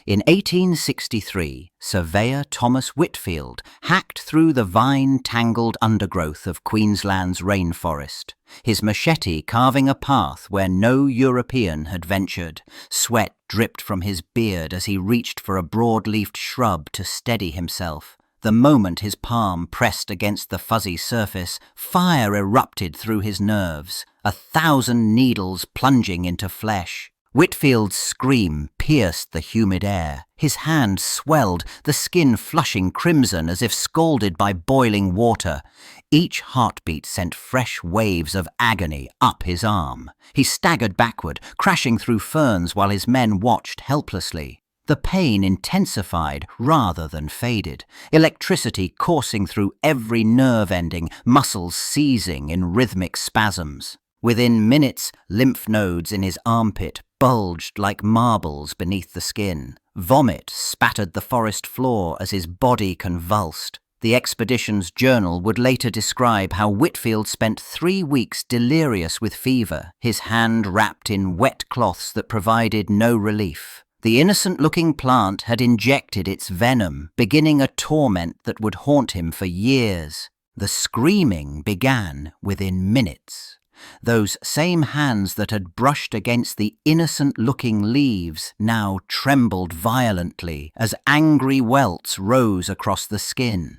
In 1863, surveyor Thomas Whitfield hacked through the vine-tangled undergrowth of Queensland's rainforest, his machete carving a path where no European had ventured. Sweat dripped from his beard as he reached for a broad-leafed shrub to steady himself. The moment his palm pressed against the fuzzy surface, fire erupted through his nerves, 1,000 needles plunging into flesh. Whitfield's scream pierced the humid air. His hand swelled, the skin flushing crimson as if scalded by boiling water. Each heartbeat sent fresh waves of agony up his arm. He staggered backward, crashing through ferns while his men watched helplessly. The pain intensified rather than faded, electricity coursing through every nerve ending, muscles seizing in rhythmic spasms. Within minutes, lymph nodes in his armpit bulged like marbles beneath the skin. Vomit spattered the forest floor as his body convulsed. The expedition's journal would later describe how Whitfield spent 3 weeks delirious with fever, his hand wrapped in wet cloths that provided no relief. The innocent-looking plant had injected its venom, beginning a torment that would haunt him for years. The screaming began within minutes. Those same hands that had brushed against the innocent-looking leaves now trembled violently as angry welts rose across the skin.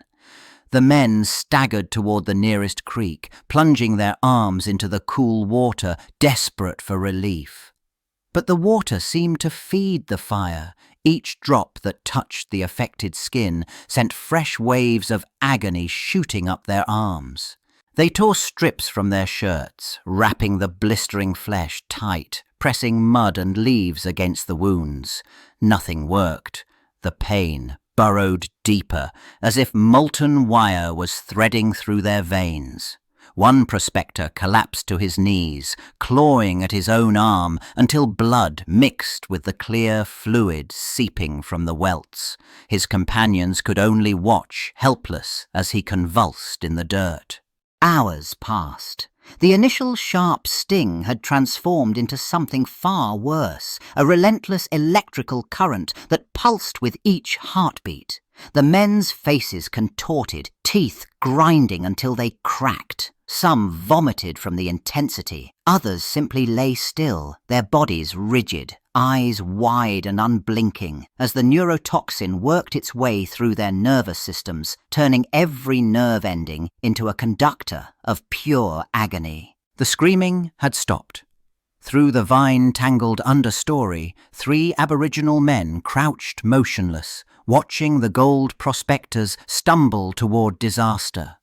The men staggered toward the nearest creek, plunging their arms into the cool water, desperate for relief. But the water seemed to feed the fire. Each drop that touched the affected skin sent fresh waves of agony shooting up their arms. They tore strips from their shirts, wrapping the blistering flesh tight, pressing mud and leaves against the wounds. Nothing worked. The pain burrowed deeper, as if molten wire was threading through their veins. One prospector collapsed to his knees, clawing at his own arm until blood mixed with the clear fluid seeping from the welts. His companions could only watch, helpless, as he convulsed in the dirt. Hours passed. The initial sharp sting had transformed into something far worse, a relentless electrical current that pulsed with each heartbeat. The men's faces contorted, teeth grinding until they cracked. Some vomited from the intensity. Others simply lay still, their bodies rigid, eyes wide and unblinking, as the neurotoxin worked its way through their nervous systems, turning every nerve ending into a conductor of pure agony. The screaming had stopped. Through the vine-tangled understory, 3 Aboriginal men crouched motionless, watching the gold prospectors stumble toward disaster.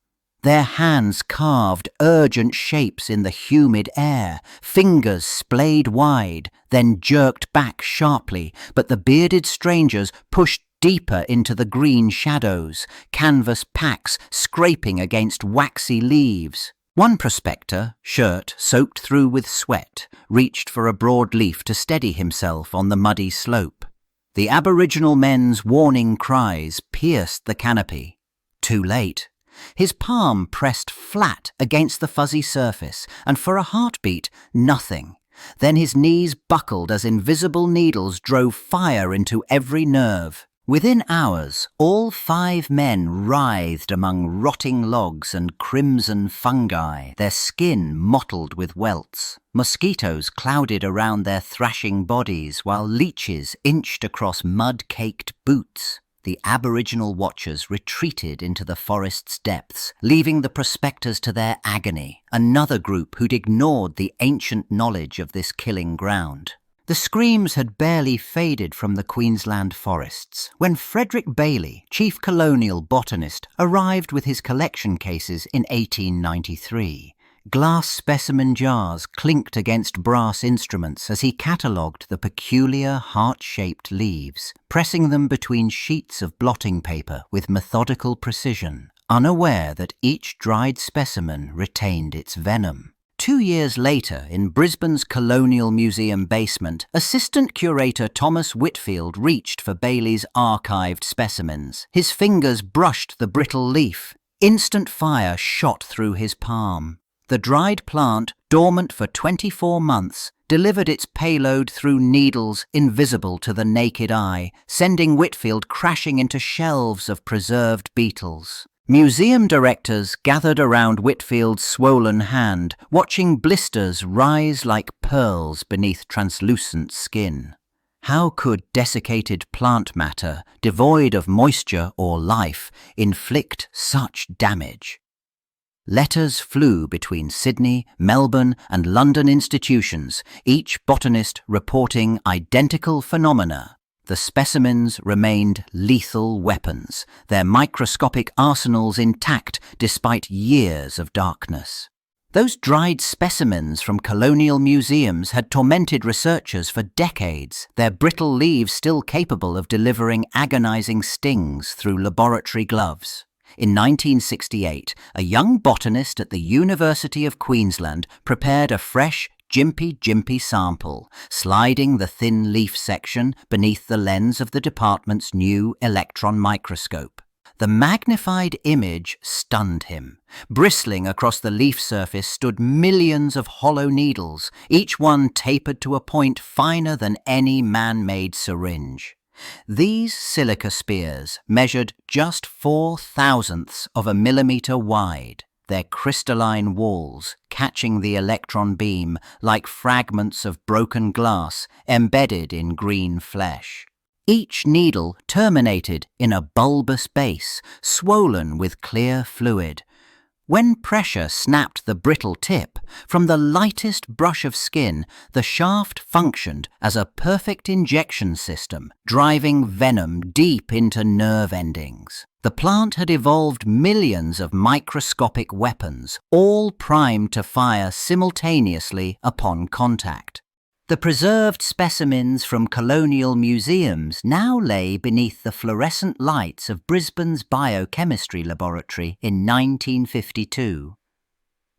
Their hands carved urgent shapes in the humid air, fingers splayed wide, then jerked back sharply, but the bearded strangers pushed deeper into the green shadows, canvas packs scraping against waxy leaves. One prospector, shirt soaked through with sweat, reached for a broad leaf to steady himself on the muddy slope. The Aboriginal men's warning cries pierced the canopy. Too late. His palm pressed flat against the fuzzy surface, and for a heartbeat, nothing. Then his knees buckled as invisible needles drove fire into every nerve. Within hours, all 5 men writhed among rotting logs and crimson fungi, their skin mottled with welts. Mosquitoes clouded around their thrashing bodies, while leeches inched across mud-caked boots. The Aboriginal watchers retreated into the forest's depths, leaving the prospectors to their agony, another group who'd ignored the ancient knowledge of this killing ground. The screams had barely faded from the Queensland forests when Frederick Bailey, chief colonial botanist, arrived with his collection cases in 1893. Glass specimen jars clinked against brass instruments as he catalogued the peculiar heart-shaped leaves, pressing them between sheets of blotting paper with methodical precision, unaware that each dried specimen retained its venom. 2 years later, in Brisbane's Colonial Museum basement, assistant curator Thomas Whitfield reached for Bailey's archived specimens. His fingers brushed the brittle leaf. Instant fire shot through his palm. The dried plant, dormant for 24 months, delivered its payload through needles invisible to the naked eye, sending Whitfield crashing into shelves of preserved beetles. Museum directors gathered around Whitfield's swollen hand, watching blisters rise like pearls beneath translucent skin. How could desiccated plant matter, devoid of moisture or life, inflict such damage? Letters flew between Sydney, Melbourne, and London institutions, each botanist reporting identical phenomena. The specimens remained lethal weapons, their microscopic arsenals intact despite years of darkness. Those dried specimens from colonial museums had tormented researchers for decades, their brittle leaves still capable of delivering agonizing stings through laboratory gloves. In 1968, a young botanist at the University of Queensland prepared a fresh Gympie-Gympie sample, sliding the thin leaf section beneath the lens of the department's new electron microscope. The magnified image stunned him. Bristling across the leaf surface stood millions of hollow needles, each one tapered to a point finer than any man-made syringe. These silica spears measured just 0.004 of a millimeter wide, their crystalline walls catching the electron beam like fragments of broken glass embedded in green flesh. Each needle terminated in a bulbous base, swollen with clear fluid. When pressure snapped the brittle tip, from the lightest brush of skin, the shaft functioned as a perfect injection system, driving venom deep into nerve endings. The plant had evolved millions of microscopic weapons, all primed to fire simultaneously upon contact. The preserved specimens from colonial museums now lay beneath the fluorescent lights of Brisbane's biochemistry laboratory in 1952.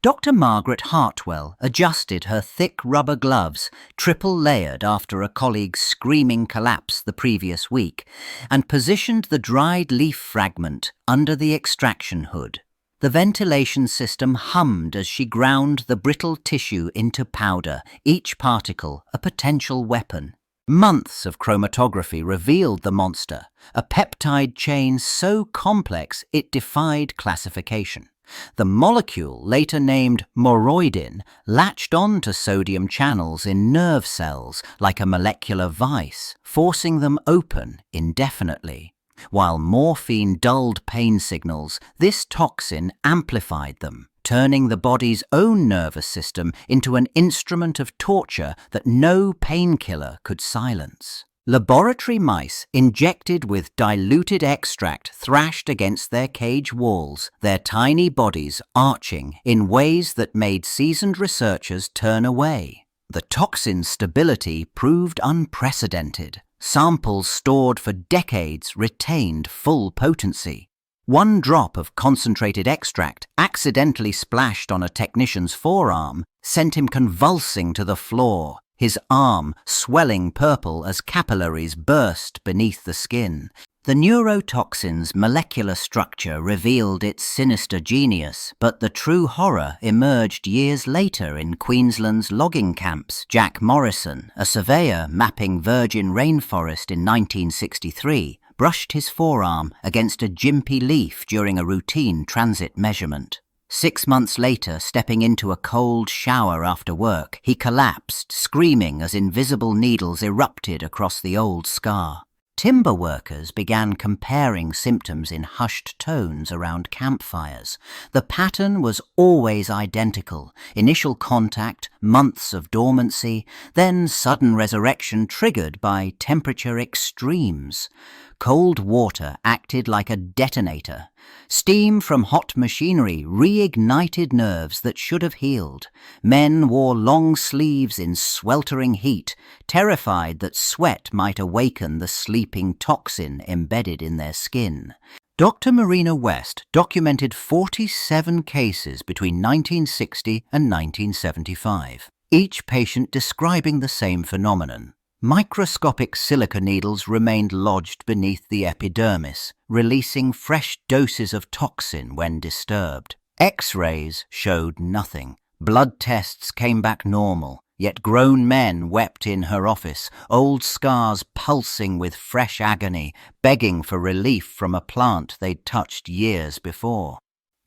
Dr. Margaret Hartwell adjusted her thick rubber gloves, triple-layered after a colleague's screaming collapse the previous week, and positioned the dried leaf fragment under the extraction hood. The ventilation system hummed as she ground the brittle tissue into powder, each particle a potential weapon. Months of chromatography revealed the monster, a peptide chain so complex it defied classification. The molecule, later named moroidin, latched on to sodium channels in nerve cells like a molecular vice, forcing them open indefinitely. While morphine dulled pain signals, this toxin amplified them, turning the body's own nervous system into an instrument of torture that no painkiller could silence. Laboratory mice injected with diluted extract thrashed against their cage walls, their tiny bodies arching in ways that made seasoned researchers turn away. The toxin's stability proved unprecedented. Samples stored for decades retained full potency. One drop of concentrated extract, accidentally splashed on a technician's forearm, sent him convulsing to the floor, his arm swelling purple as capillaries burst beneath the skin. The neurotoxin's molecular structure revealed its sinister genius, but the true horror emerged years later in Queensland's logging camps. Jack Morrison, a surveyor mapping virgin rainforest in 1963, brushed his forearm against a gympie leaf during a routine transit measurement. 6 months later, stepping into a cold shower after work, he collapsed, screaming as invisible needles erupted across the old scar. Timber workers began comparing symptoms in hushed tones around campfires. The pattern was always identical: initial contact, months of dormancy, then sudden resurrection triggered by temperature extremes. Cold water acted like a detonator. Steam from hot machinery reignited nerves that should have healed. Men wore long sleeves in sweltering heat, terrified that sweat might awaken the sleeping toxin embedded in their skin. Dr. Marina West documented 47 cases between 1960 and 1975, each patient describing the same phenomenon. Microscopic silica needles remained lodged beneath the epidermis, releasing fresh doses of toxin when disturbed. X-rays showed nothing. Blood tests came back normal. Yet grown men wept in her office, old scars pulsing with fresh agony, begging for relief from a plant they'd touched years before.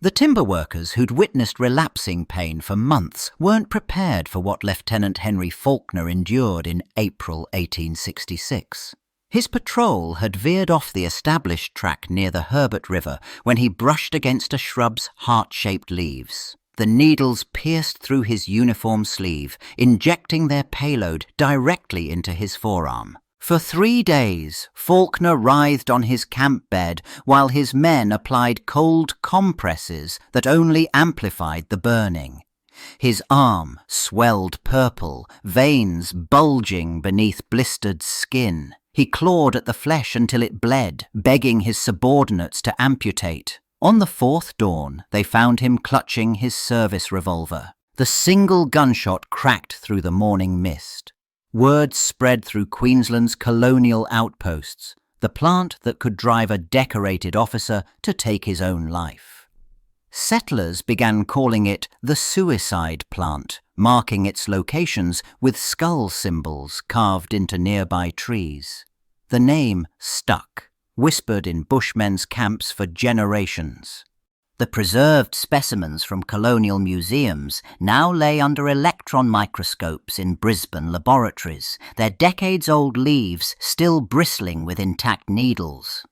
The timber workers who'd witnessed relapsing pain for months weren't prepared for what Lieutenant Henry Faulkner endured in April 1866. His patrol had veered off the established track near the Herbert River when he brushed against a shrub's heart-shaped leaves. The needles pierced through his uniform sleeve, injecting their payload directly into his forearm. For 3 days, Faulkner writhed on his camp bed while his men applied cold compresses that only amplified the burning. His arm swelled purple, veins bulging beneath blistered skin. He clawed at the flesh until it bled, begging his subordinates to amputate. On the 4th dawn, they found him clutching his service revolver. The single gunshot cracked through the morning mist. Word spread through Queensland's colonial outposts, the plant that could drive a decorated officer to take his own life. Settlers began calling it the suicide plant, marking its locations with skull symbols carved into nearby trees. The name stuck, whispered in Bushmen's camps for generations. The preserved specimens from colonial museums now lay under electron microscopes in Brisbane laboratories, their decades-old leaves still bristling with intact needles.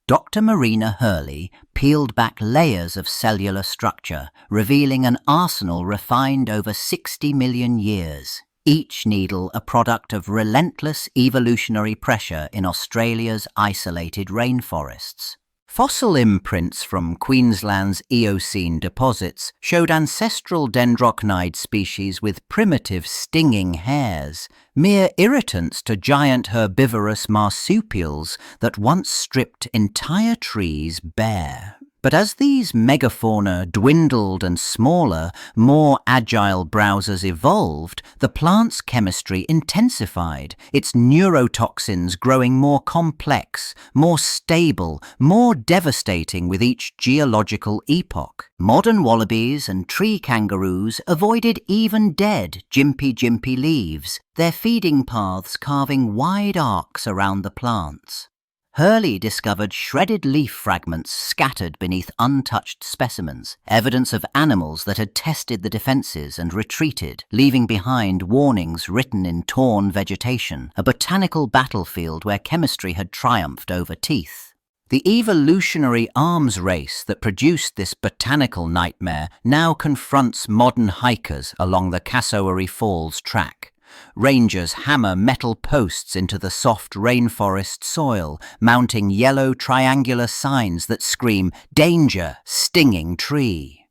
Dr. Marina Hurley peeled back layers of cellular structure, revealing an arsenal refined over 60 million years, each needle a product of relentless evolutionary pressure in Australia's isolated rainforests. Fossil imprints from Queensland's Eocene deposits showed ancestral Dendrocnide species with primitive stinging hairs, mere irritants to giant herbivorous marsupials that once stripped entire trees bare. But as these megafauna dwindled and smaller, more agile browsers evolved, the plant's chemistry intensified, its neurotoxins growing more complex, more stable, more devastating with each geological epoch. Modern wallabies and tree kangaroos avoided even dead Gympie-Gympie leaves, their feeding paths carving wide arcs around the plants. Hurley discovered shredded leaf fragments scattered beneath untouched specimens, evidence of animals that had tested the defences and retreated, leaving behind warnings written in torn vegetation, a botanical battlefield where chemistry had triumphed over teeth. The evolutionary arms race that produced this botanical nightmare now confronts modern hikers along the Cassowary Falls track. Rangers hammer metal posts into the soft rainforest soil, mounting yellow triangular signs that scream, "Danger! Stinging tree!"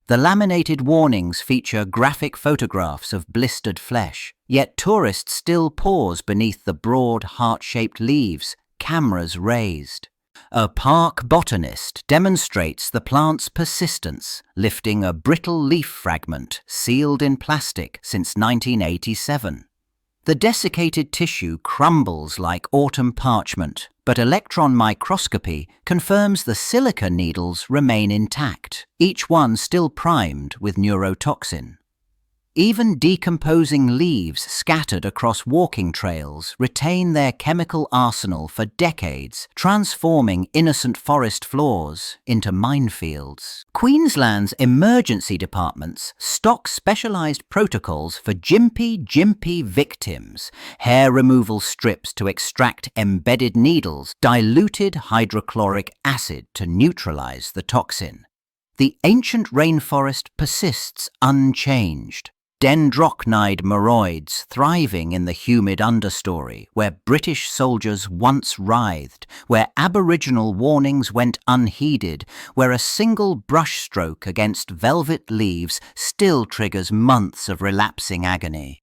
The laminated warnings feature graphic photographs of blistered flesh, yet tourists still pause beneath the broad, heart-shaped leaves, cameras raised. A park botanist demonstrates the plant's persistence, lifting a brittle leaf fragment sealed in plastic since 1987. The desiccated tissue crumbles like autumn parchment, but electron microscopy confirms the silica needles remain intact, each one still primed with neurotoxin. Even decomposing leaves scattered across walking trails retain their chemical arsenal for decades, transforming innocent forest floors into minefields. Queensland's emergency departments stock specialised protocols for Gympie-Gympie victims, hair removal strips to extract embedded needles, diluted hydrochloric acid to neutralise the toxin. The ancient rainforest persists unchanged. Dendrocnide moroides thriving in the humid understory, where British soldiers once writhed, where Aboriginal warnings went unheeded, where a single brushstroke against velvet leaves still triggers months of relapsing agony.